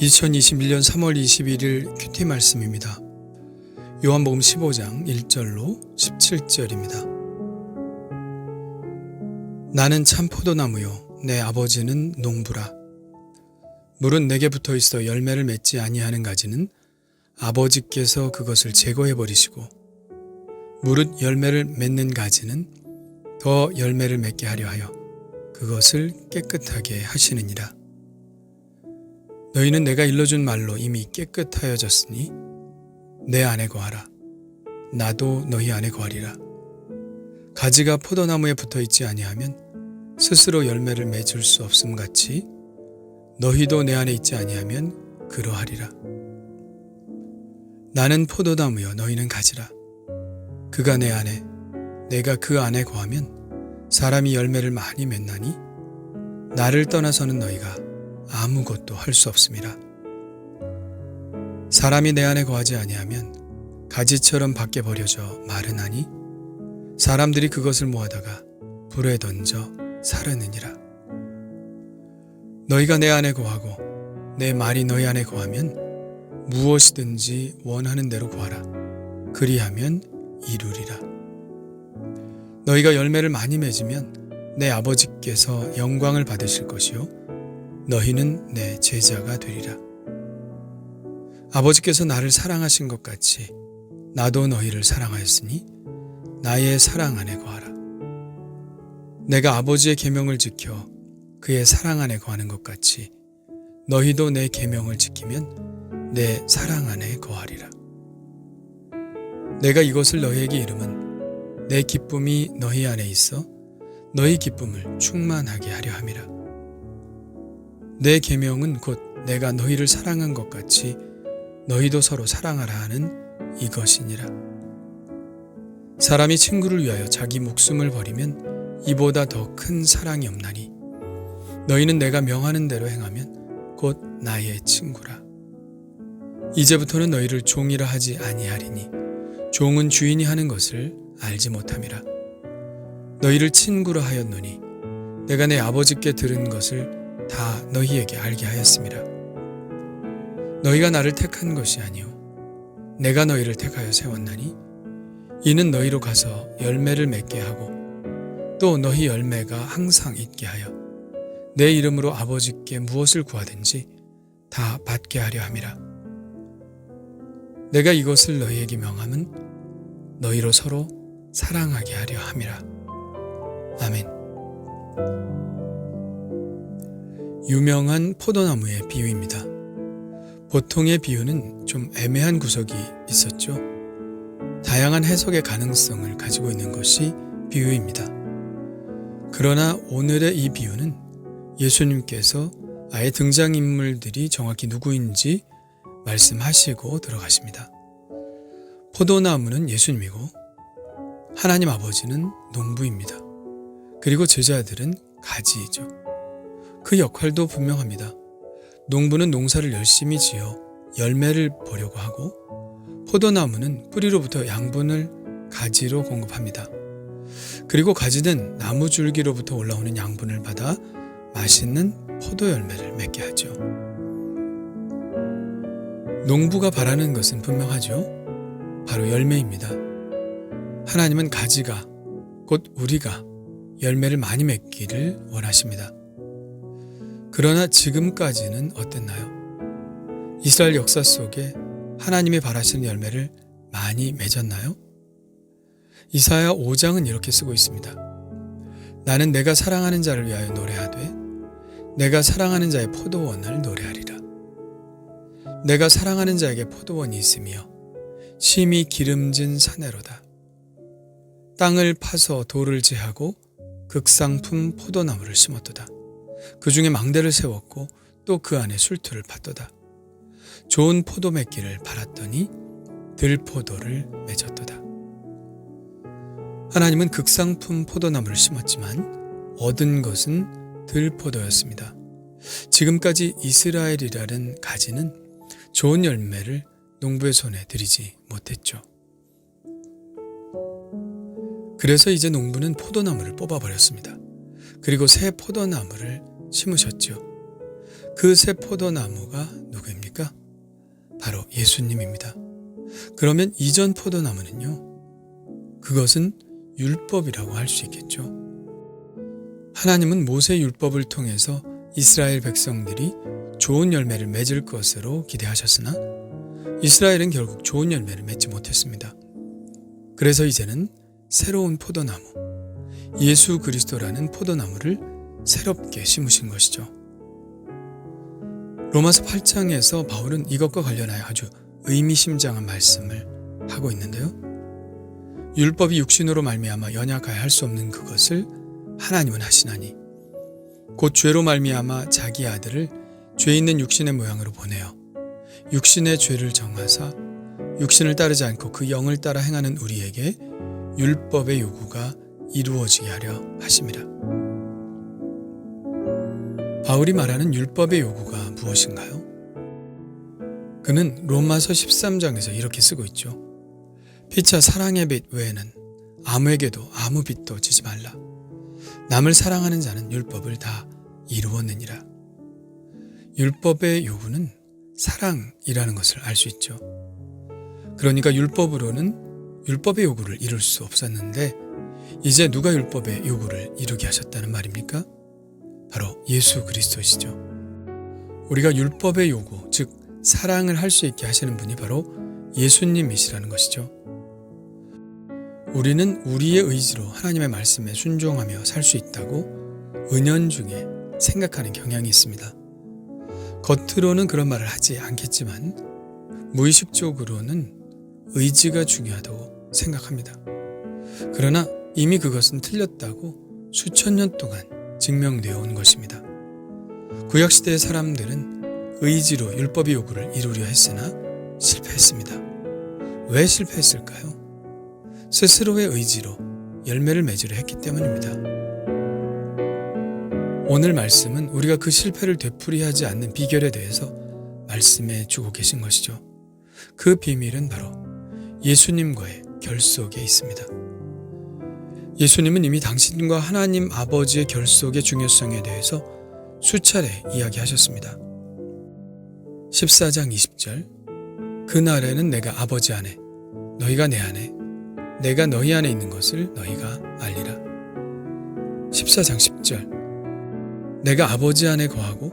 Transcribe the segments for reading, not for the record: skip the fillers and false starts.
2021년 3월 21일 큐티 말씀입니다. 요한복음 15장 1절로 17절입니다. 나는 참 포도나무요 내 아버지는 농부라. 물은 내게 붙어 있어 열매를 맺지 아니하는 가지는 아버지께서 그것을 제거해 버리시고 무릇 열매를 맺는 가지는 더 열매를 맺게 하려 하여 그것을 깨끗하게 하시느니라. 너희는 내가 일러준 말로 이미 깨끗하여졌으니 내 안에 거하라. 나도 너희 안에 거하리라. 가지가 포도나무에 붙어 있지 아니하면 스스로 열매를 맺을 수 없음 같이 너희도 내 안에 있지 아니하면 그러하리라. 나는 포도나무여 너희는 가지라. 그가 내 안에 내가 그 안에 거하면 사람이 열매를 많이 맺나니 나를 떠나서는 너희가 아무것도 할 수 없음이라. 사람이 내 안에 거하지 아니하면 가지처럼 밖에 버려져 마르나니 사람들이 그것을 모아다가 불에 던져 사르느니라. 너희가 내 안에 거하고 내 말이 너희 안에 거하면 무엇이든지 원하는 대로 구하라. 그리하면 이루리라. 너희가 열매를 많이 맺으면 내 아버지께서 영광을 받으실 것이요 너희는 내 제자가 되리라. 아버지께서 나를 사랑하신 것 같이 나도 너희를 사랑하였으니 나의 사랑 안에 거하라. 내가 아버지의 계명을 지켜 그의 사랑 안에 거하는 것 같이 너희도 내 계명을 지키면 내 사랑 안에 거하리라. 내가 이것을 너희에게 이름은 내 기쁨이 너희 안에 있어 너희 기쁨을 충만하게 하려 함이라. 내 계명은 곧 내가 너희를 사랑한 것 같이 너희도 서로 사랑하라 하는 이것이니라. 사람이 친구를 위하여 자기 목숨을 버리면 이보다 더 큰 사랑이 없나니 너희는 내가 명하는 대로 행하면 곧 나의 친구라. 이제부터는 너희를 종이라 하지 아니하리니 종은 주인이 하는 것을 알지 못함이라. 너희를 친구라 하였노니 내가 내 아버지께 들은 것을 다 너희에게 알게 하였음이라. 너희가 나를 택한 것이 아니요 내가 너희를 택하여 세웠나니 이는 너희로 가서 열매를 맺게 하고 또 너희 열매가 항상 있게 하여 내 이름으로 아버지께 무엇을 구하든지 다 받게 하려 함이라. 내가 이것을 너희에게 명함은 너희로 서로 사랑하게 하려 함이라. 아멘. 유명한 포도나무의 비유입니다. 보통의 비유는 좀 애매한 구석이 있었죠. 다양한 해석의 가능성을 가지고 있는 것이 비유입니다. 그러나 오늘의 이 비유는 예수님께서 아예 등장인물들이 정확히 누구인지 말씀하시고 들어가십니다. 포도나무는 예수님이고 하나님 아버지는 농부입니다. 그리고 제자들은 가지이죠. 그 역할도 분명합니다. 농부는 농사를 열심히 지어 열매를 보려고 하고 포도나무는 뿌리로부터 양분을 가지로 공급합니다. 그리고 가지는 나무 줄기로부터 올라오는 양분을 받아 맛있는 포도 열매를 맺게 하죠. 농부가 바라는 것은 분명하죠. 바로 열매입니다. 하나님은 가지가 곧 우리가 열매를 많이 맺기를 원하십니다. 그러나 지금까지는 어땠나요? 이스라엘 역사 속에 하나님이 바라시는 열매를 많이 맺었나요? 이사야 5장은 이렇게 쓰고 있습니다. 나는 내가 사랑하는 자를 위하여 노래하되 내가 사랑하는 자의 포도원을 노래하리라. 내가 사랑하는 자에게 포도원이 있으며 심히 기름진 사내로다. 땅을 파서 돌을 제하고 극상품 포도나무를 심었도다. 그 중에 망대를 세웠고 또 그 안에 술투를 팠도다. 좋은 포도 맺기를 바랐더니 들포도를 맺었도다. 하나님은 극상품 포도나무를 심었지만 얻은 것은 들포도였습니다. 지금까지 이스라엘이라는 가지는 좋은 열매를 농부의 손에 들이지 못했죠. 그래서 이제 농부는 포도나무를 뽑아버렸습니다. 그리고 새 포도나무를 심으셨죠. 그 새 포도나무가 누구입니까? 바로 예수님입니다. 그러면 이전 포도나무는요? 그것은 율법이라고 할 수 있겠죠. 하나님은 모세 율법을 통해서 이스라엘 백성들이 좋은 열매를 맺을 것으로 기대하셨으나 이스라엘은 결국 좋은 열매를 맺지 못했습니다. 그래서 이제는 새로운 포도나무, 예수 그리스도라는 포도나무를 새롭게 심으신 것이죠. 로마서 8장에서 바울은 이것과 관련하여 아주 의미심장한 말씀을 하고 있는데요. 율법이 육신으로 말미암아 연약하여 할 수 없는 그것을 하나님은 하시나니 곧 죄로 말미암아 자기 아들을 죄 있는 육신의 모양으로 보내어 육신의 죄를 정하사 육신을 따르지 않고 그 영을 따라 행하는 우리에게 율법의 요구가 이루어지게 하려 하심이라. 바울이 말하는 율법의 요구가 무엇인가요? 그는 로마서 13장에서 이렇게 쓰고 있죠. 피차 사랑의 빛 외에는 아무에게도 아무 빛도 지지 말라. 남을 사랑하는 자는 율법을 다 이루었느니라. 율법의 요구는 사랑이라는 것을 알 수 있죠. 그러니까 율법으로는 율법의 요구를 이룰 수 없었는데 이제 누가 율법의 요구를 이루게 하셨다는 말입니까? 바로 예수 그리스도시죠. 우리가 율법의 요구, 즉 사랑을 할 수 있게 하시는 분이 바로 예수님이시라는 것이죠. 우리는 우리의 의지로 하나님의 말씀에 순종하며 살 수 있다고 은연중에 생각하는 경향이 있습니다. 겉으로는 그런 말을 하지 않겠지만 무의식적으로는 의지가 중요하다고 생각합니다. 그러나 이미 그것은 틀렸다고 수천 년 동안 증명되어 온 것입니다. 구약시대의 사람들은 의지로 율법의 요구를 이루려 했으나 실패했습니다. 왜 실패했을까요? 스스로의 의지로 열매를 맺으려 했기 때문입니다. 오늘 말씀은 우리가 그 실패를 되풀이하지 않는 비결에 대해서 말씀해 주고 계신 것이죠. 그 비밀은 바로 예수님과의 결속에 있습니다. 예수님은 이미 당신과 하나님 아버지의 결속의 중요성에 대해서 수차례 이야기하셨습니다. 14장 20절 그날에는 내가 아버지 안에 너희가 내 안에 내가 너희 안에 있는 것을 너희가 알리라. 14장 10절 내가 아버지 안에 거하고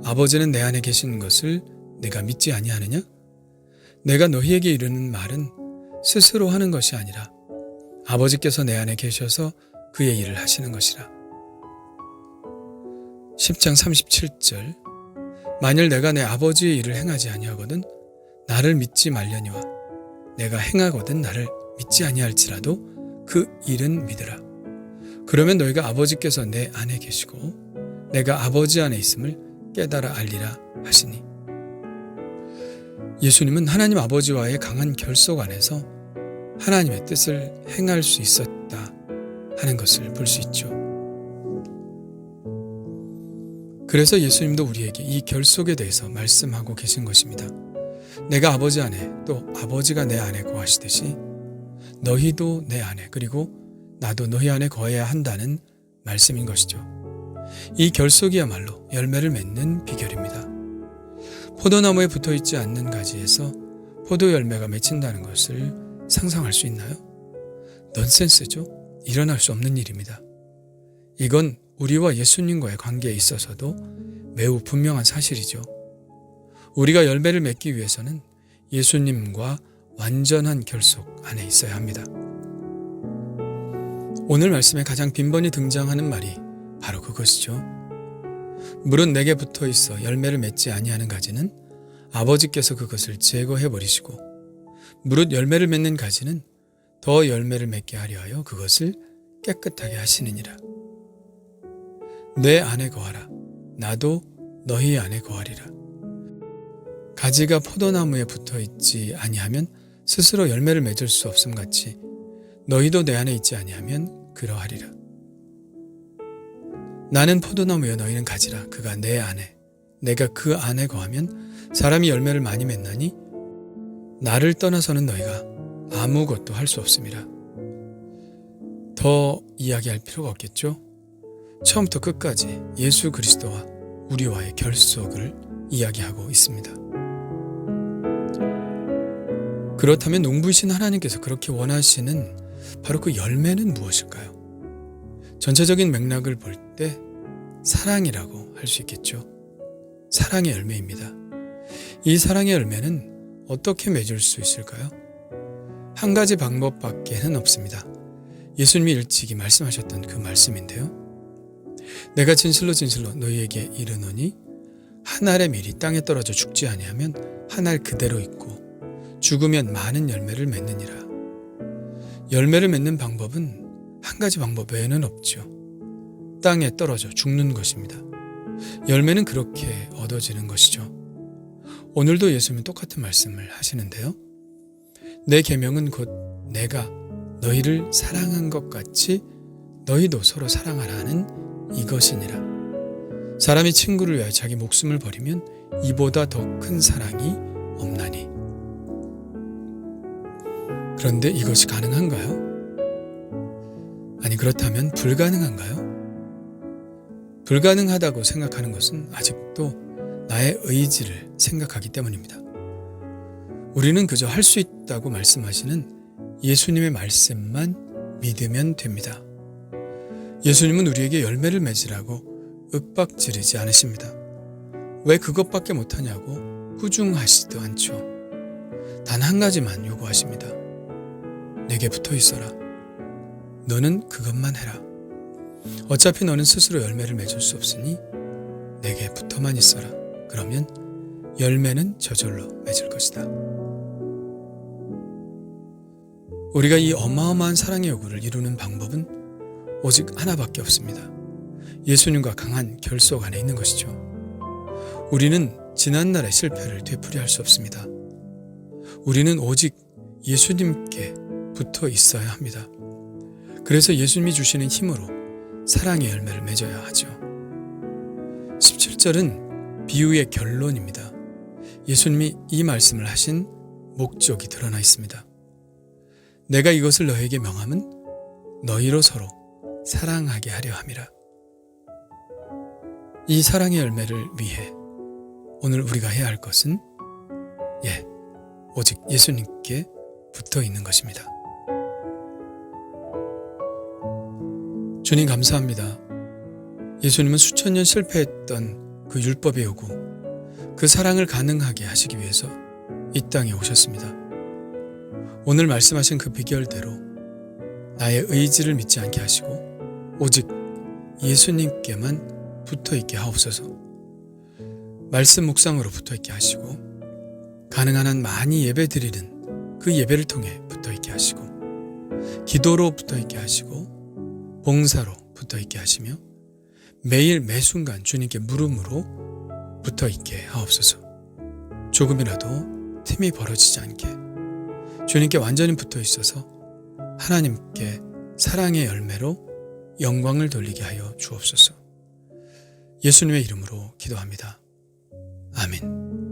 아버지는 내 안에 계시는 것을 내가 믿지 아니하느냐? 내가 너희에게 이르는 말은 스스로 하는 것이 아니라 아버지께서 내 안에 계셔서 그의 일을 하시는 것이라. 10장 37절 만일 내가 내 아버지의 일을 행하지 아니하거든 나를 믿지 말려니와 내가 행하거든 나를 믿지 아니할지라도 그 일은 믿으라. 그러면 너희가 아버지께서 내 안에 계시고 내가 아버지 안에 있음을 깨달아 알리라 하시니. 예수님은 하나님 아버지와의 강한 결속 안에서 하나님의 뜻을 행할 수 있었다 하는 것을 볼 수 있죠. 그래서 예수님도 우리에게 이 결속에 대해서 말씀하고 계신 것입니다. 내가 아버지 안에 또 아버지가 내 안에 거하시듯이 너희도 내 안에 그리고 나도 너희 안에 거해야 한다는 말씀인 것이죠. 이 결속이야말로 열매를 맺는 비결입니다. 포도나무에 붙어있지 않는 가지에서 포도 열매가 맺힌다는 것을 상상할 수 있나요? 넌센스죠? 일어날 수 없는 일입니다. 이건 우리와 예수님과의 관계에 있어서도 매우 분명한 사실이죠. 우리가 열매를 맺기 위해서는 예수님과 완전한 결속 안에 있어야 합니다. 오늘 말씀에 가장 빈번히 등장하는 말이 바로 그것이죠. 물은 내게 붙어 있어 열매를 맺지 아니하는 가지는 아버지께서 그것을 제거해 버리시고 무릇 열매를 맺는 가지는 더 열매를 맺게 하려 하여 그것을 깨끗하게 하시느니라. 내 안에 거하라. 나도 너희 안에 거하리라. 가지가 포도나무에 붙어 있지 아니하면 스스로 열매를 맺을 수 없음 같이 너희도 내 안에 있지 아니하면 그러하리라. 나는 포도나무여 너희는 가지라. 그가 내 안에 내가 그 안에 거하면 사람이 열매를 많이 맺나니 나를 떠나서는 너희가 아무것도 할 수 없음이라. 더 이야기할 필요가 없겠죠? 처음부터 끝까지 예수 그리스도와 우리와의 결속을 이야기하고 있습니다. 그렇다면 농부이신 하나님께서 그렇게 원하시는 바로 그 열매는 무엇일까요? 전체적인 맥락을 볼 때 사랑이라고 할 수 있겠죠. 사랑의 열매입니다. 이 사랑의 열매는 어떻게 맺을 수 있을까요? 한 가지 방법밖에는 없습니다. 예수님이 일찍이 말씀하셨던 그 말씀인데요. 내가 진실로 진실로 너희에게 이르노니 한 알의 밀이 땅에 떨어져 죽지 아니하면 한 알 그대로 있고 죽으면 많은 열매를 맺느니라. 열매를 맺는 방법은 한 가지 방법 외에는 없죠. 땅에 떨어져 죽는 것입니다. 열매는 그렇게 얻어지는 것이죠. 오늘도 예수님은 똑같은 말씀을 하시는데요. 내 계명은 곧 내가 너희를 사랑한 것 같이 너희도 서로 사랑하라는 이것이니라. 사람이 친구를 위하여 자기 목숨을 버리면 이보다 더 큰 사랑이 없나니. 그런데 이것이 가능한가요? 아니, 그렇다면 불가능한가요? 불가능하다고 생각하는 것은 아직도 나의 의지를 생각하기 때문입니다. 우리는 그저 할 수 있다고 말씀하시는 예수님의 말씀만 믿으면 됩니다. 예수님은 우리에게 열매를 맺으라고 윽박지르지 않으십니다. 왜 그것밖에 못하냐고 후중하시지도 않죠. 단 한 가지만 요구하십니다. 내게 붙어 있어라. 너는 그것만 해라. 어차피 너는 스스로 열매를 맺을 수 없으니 내게 붙어만 있어라. 그러면 열매는 저절로 맺을 것이다. 우리가 이 어마어마한 사랑의 요구를 이루는 방법은 오직 하나밖에 없습니다. 예수님과 강한 결속 안에 있는 것이죠. 우리는 지난날의 실패를 되풀이할 수 없습니다. 우리는 오직 예수님께 붙어 있어야 합니다. 그래서 예수님이 주시는 힘으로 사랑의 열매를 맺어야 하죠. 17절은 비유의 결론입니다. 예수님이 이 말씀을 하신 목적이 드러나 있습니다. 내가 이것을 너에게 명함은 너희로 서로 사랑하게 하려 함이라. 이 사랑의 열매를 위해 오늘 우리가 해야 할 것은 오직 예수님께 붙어 있는 것입니다. 주님 감사합니다. 예수님은 수천 년 실패했던 그 율법의 요구, 그 사랑을 가능하게 하시기 위해서 이 땅에 오셨습니다. 오늘 말씀하신 그 비결대로 나의 의지를 믿지 않게 하시고 오직 예수님께만 붙어있게 하옵소서. 말씀 묵상으로 붙어있게 하시고 가능한 한 많이 예배 드리는 그 예배를 통해 붙어있게 하시고 기도로 붙어있게 하시고 봉사로 붙어있게 하시며 매일 매순간 주님께 물음으로 붙어있게 하옵소서. 조금이라도 틈이 벌어지지 않게 주님께 완전히 붙어있어서 하나님께 사랑의 열매로 영광을 돌리게 하여 주옵소서. 예수님의 이름으로 기도합니다. 아멘.